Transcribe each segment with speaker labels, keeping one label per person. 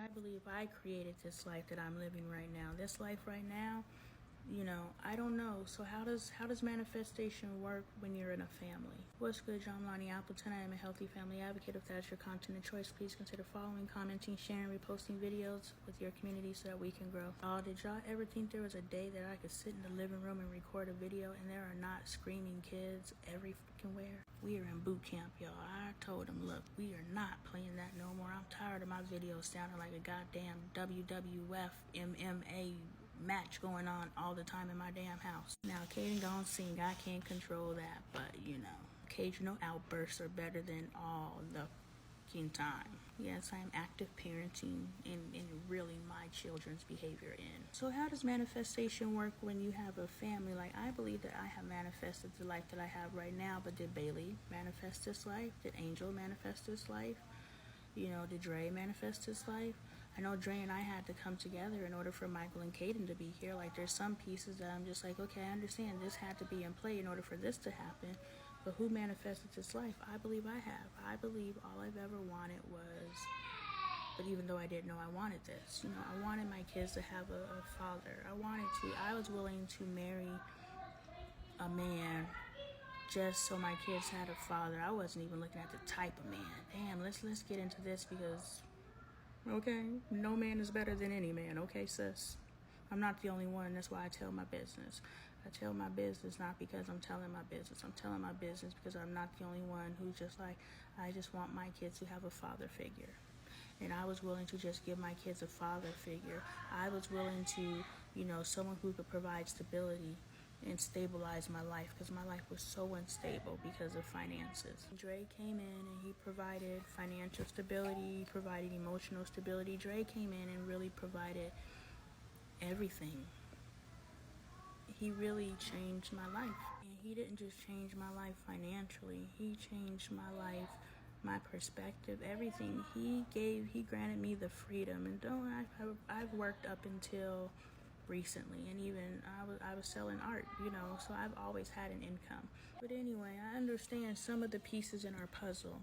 Speaker 1: I believe I created this life that I'm living right now. This life right now, I don't know. So how does manifestation work when you're in a family? What's good, John Lonnie Appleton? I am a healthy family advocate. If that's your content of choice, please consider following, commenting, sharing, reposting videos with your community so that we can grow. Did y'all ever think there was a day that I could sit in the living room and record a video and there are not screaming kids every freaking where? We are in boot camp, y'all. I told them, look, we are not playing that no more. I'm tired of my videos sounding like a goddamn WWF MMA match going on all the time in my damn house. Now, Caden gon' sing. I can't control that, but occasional outbursts are better than all the fucking time. Yes, I am active parenting and reeling my children's behavior in. So how does manifestation work when you have a family? Like, I believe that I have manifested the life that I have right now, but did Bailey manifest this life? Did Angel manifest this life? Did Dre manifest his life? I know Dre and I had to come together in order for Michael and Caden to be here. Like, there's some pieces that I'm just like, okay, I understand this had to be in play in order for this to happen. But who manifested this life? I believe I have. I believe all I've ever wanted was, but even though I didn't know I wanted this, I wanted my kids to have a father. I was willing to marry a man just so my kids had a father. I wasn't even looking at the type of man. Damn, let's get into this because, okay, no man is better than any man, okay, sis? I'm not the only one. That's why I tell my business. I tell my business not because I'm telling my business. I'm telling my business because I'm not the only one who's just like, I just want my kids to have a father figure. And I was willing to just give my kids a father figure. I was willing to, someone who could provide stability and stabilize my life because my life was so unstable because of finances. Dre came in and he provided financial stability, provided emotional stability. Dre came in and really provided everything. He really changed my life. And he didn't just change my life financially. He changed my life, my perspective, everything. He granted me the freedom. And I've worked up until recently, and even I was selling art, so I've always had an income. But anyway, I understand some of the pieces in our puzzle,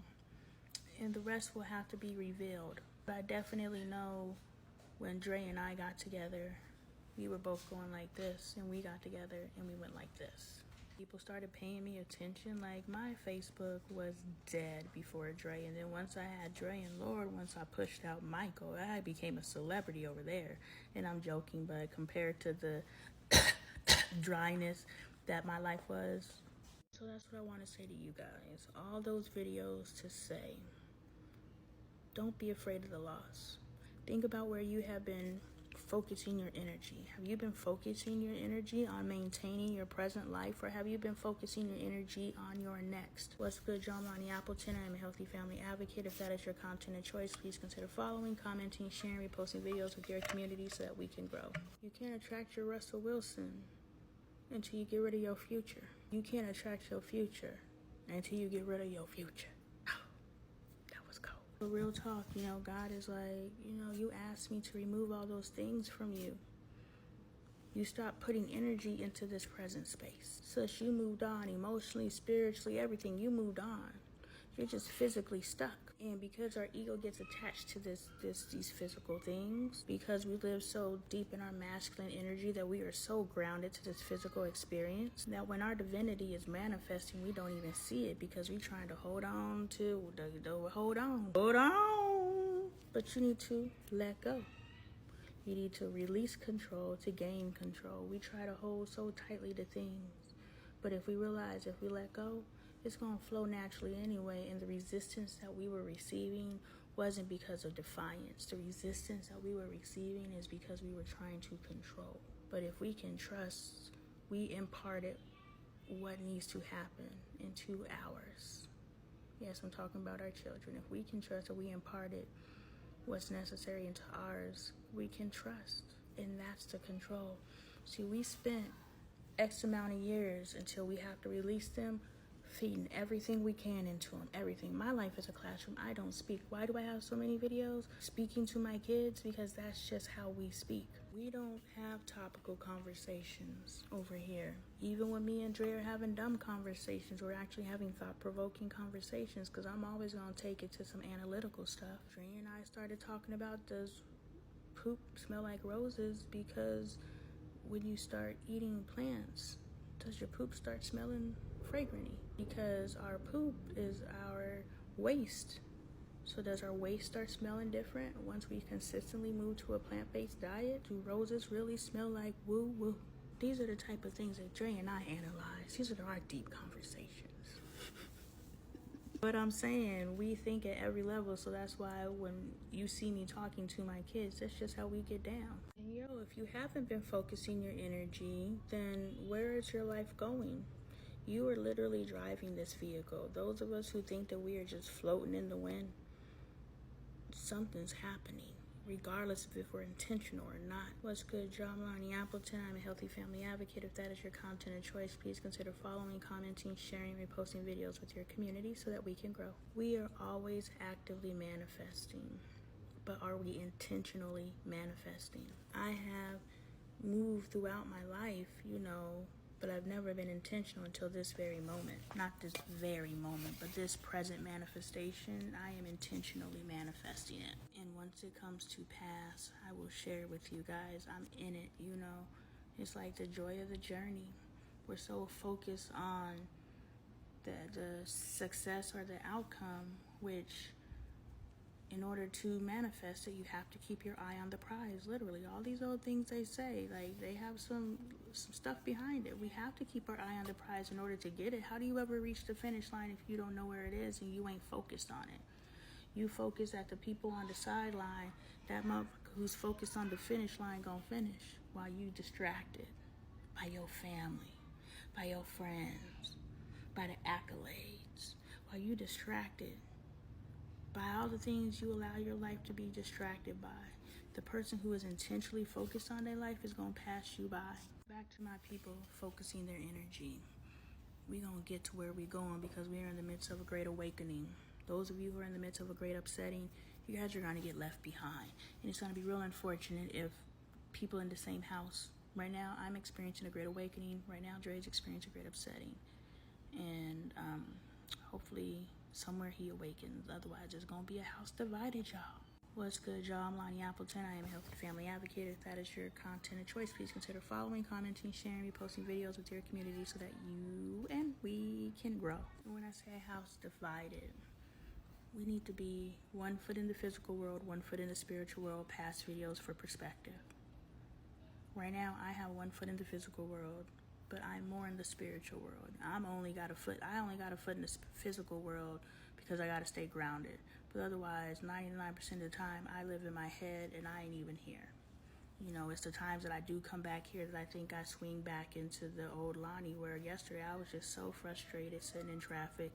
Speaker 1: and the rest will have to be revealed. But I definitely know when Dre and I got together, we were both going like this, and we got together and we went like this. People started paying me attention. Like, my Facebook was dead before Dre, and then once I had Dre and Lord, once I pushed out Michael, I became a celebrity over there. And I'm joking, but compared to the dryness that my life was. So that's what I want to say to you guys. All those videos to say, don't be afraid of the loss. Think about where you have been focusing your energy. Have you been focusing your energy on maintaining your present life, or have you been focusing your energy on your next? What's good, John Lonnie Appleton? I am a healthy family advocate. If that is your content of choice, please consider following, commenting, sharing, reposting videos with your community so that we can grow. You can't attract your Russell Wilson until you get rid of your future. You can't attract your future until you get rid of your future. That was cold. But real talk, God is like, you asked me to remove all those things from you. You stopped putting energy into this present space. Sus, you moved on emotionally, spiritually, everything. You moved on. You're just physically stuck. And because our ego gets attached to these physical things, because we live so deep in our masculine energy that we are so grounded to this physical experience, that when our divinity is manifesting, we don't even see it because we're trying to hold on. Hold on. But you need to let go. You need to release control to gain control. We try to hold so tightly to things. But if we realize, if we let go, it's going to flow naturally anyway. And the resistance that we were receiving wasn't because of defiance. The resistance that we were receiving is because we were trying to control. But if we can trust, we imparted what needs to happen in 2 hours. Yes, I'm talking about our children. If we can trust that we imparted what's necessary into ours, we can trust. And that's the control. See, we spent X amount of years until we have to release them, feeding everything we can into them, everything. My life is a classroom. I don't speak. Why do I have so many videos? Speaking to my kids, because that's just how we speak. We don't have topical conversations over here. Even when me and Dre are having dumb conversations, we're actually having thought-provoking conversations, because I'm always going to take it to some analytical stuff. Dre and I started talking about, does poop smell like roses? Because when you start eating plants, does your poop start smelling fragranty? Because our poop is our waste. So does our waste start smelling different once we consistently move to a plant-based diet? Do roses really smell like woo-woo? These are the type of things that Dre and I analyze. These are our deep conversations. But I'm saying, we think at every level, so that's why when you see me talking to my kids, that's just how we get down. And if you haven't been focusing your energy, then where is your life going? You are literally driving this vehicle. Those of us who think that we are just floating in the wind, something's happening, regardless of if we're intentional or not. What's good, John Lonnie Appleton? I'm a healthy family advocate. If that is your content of choice, please consider following, commenting, sharing, reposting videos with your community so that we can grow. We are always actively manifesting, but are we intentionally manifesting? I have moved throughout my life, but I've never been intentional until this very moment. Not this very moment, but this present manifestation, I am intentionally manifesting it. And once it comes to pass, I will share with you guys. I'm in it, It's like the joy of the journey. We're so focused on the success or the outcome, which in order to manifest it, you have to keep your eye on the prize. Literally, all these old things they say, like, they have some stuff behind it. We have to keep our eye on the prize in order to get it. How do you ever reach the finish line if you don't know where it is and you ain't focused on it? You focus at the people on the sideline. That motherfucker who's focused on the finish line gonna finish while you distracted by your family, by your friends, by the accolades, while you distracted by all the things you allow your life to be distracted by. The person who is intentionally focused on their life is going to pass you by. Back to my people focusing their energy. We're going to get to where we're going because we are in the midst of a great awakening. Those of you who are in the midst of a great upsetting, you guys are going to get left behind. And it's going to be real unfortunate if people in the same house. Right now, I'm experiencing a great awakening. Right now, Dre's experiencing a great upsetting. And hopefully somewhere he awakens. Otherwise, there's going to be a house divided, y'all. What's good, y'all? I'm Lonnie Appleton. I am a healthy family advocate. If that is your content of choice, please consider following, commenting, sharing, reposting videos with your community so that you and we can grow. And when I say house divided, we need to be 1 foot in the physical world, 1 foot in the spiritual world. Past videos for perspective. Right now, I have 1 foot in the physical world, but I'm more in the spiritual world. I only got a foot in the physical world because I got to stay grounded. But otherwise, 99% of the time, I live in my head and I ain't even here. It's the times that I do come back here that I think I swing back into the old Lonnie, where yesterday I was just so frustrated sitting in traffic.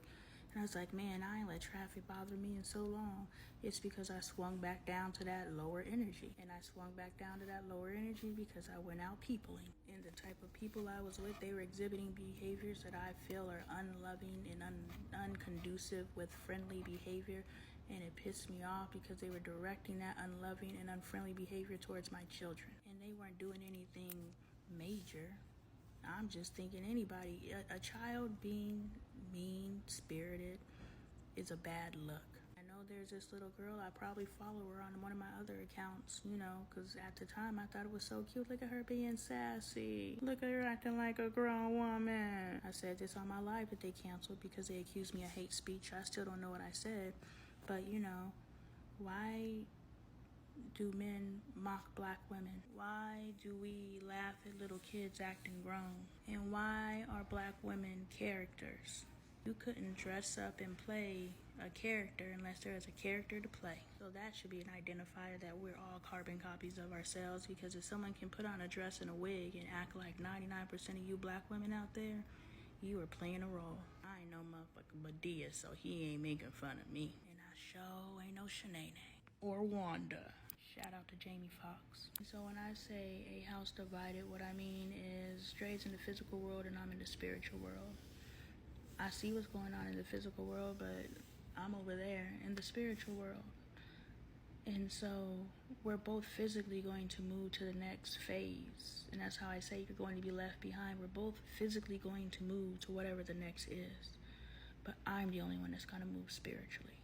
Speaker 1: And I was like, man, I ain't let traffic bother me in so long. It's because I swung back down to that lower energy. And I swung back down to that lower energy because I went out peopling. And the type of people I was with, they were exhibiting behaviors that I feel are unloving and unconducive with friendly behavior. And it pissed me off because they were directing that unloving and unfriendly behavior towards my children. And they weren't doing anything major. I'm just thinking anybody, a child being mean-spirited is a bad look. I know there's this little girl, I probably follow her on one of my other accounts, because at the time I thought it was so cute. Look at her being sassy. Look at her acting like a grown woman. I said this on my live that they canceled because they accused me of hate speech. I still don't know what I said, but why do men mock black women? Why do we laugh at little kids acting grown? And why are black women characters? You couldn't dress up and play a character unless there is a character to play. So that should be an identifier that we're all carbon copies of ourselves, because if someone can put on a dress and a wig and act like 99% of you black women out there, you are playing a role. I ain't no motherfucking Medea, so he ain't making fun of me. And I sure ain't no Shanae or Wanda. Shout out to Jamie Foxx. So when I say a house divided, what I mean is Dre's in the physical world and I'm in the spiritual world. I see what's going on in the physical world, but I'm over there in the spiritual world. And so we're both physically going to move to the next phase. And that's how I say you're going to be left behind. We're both physically going to move to whatever the next is. But I'm the only one that's going to move spiritually.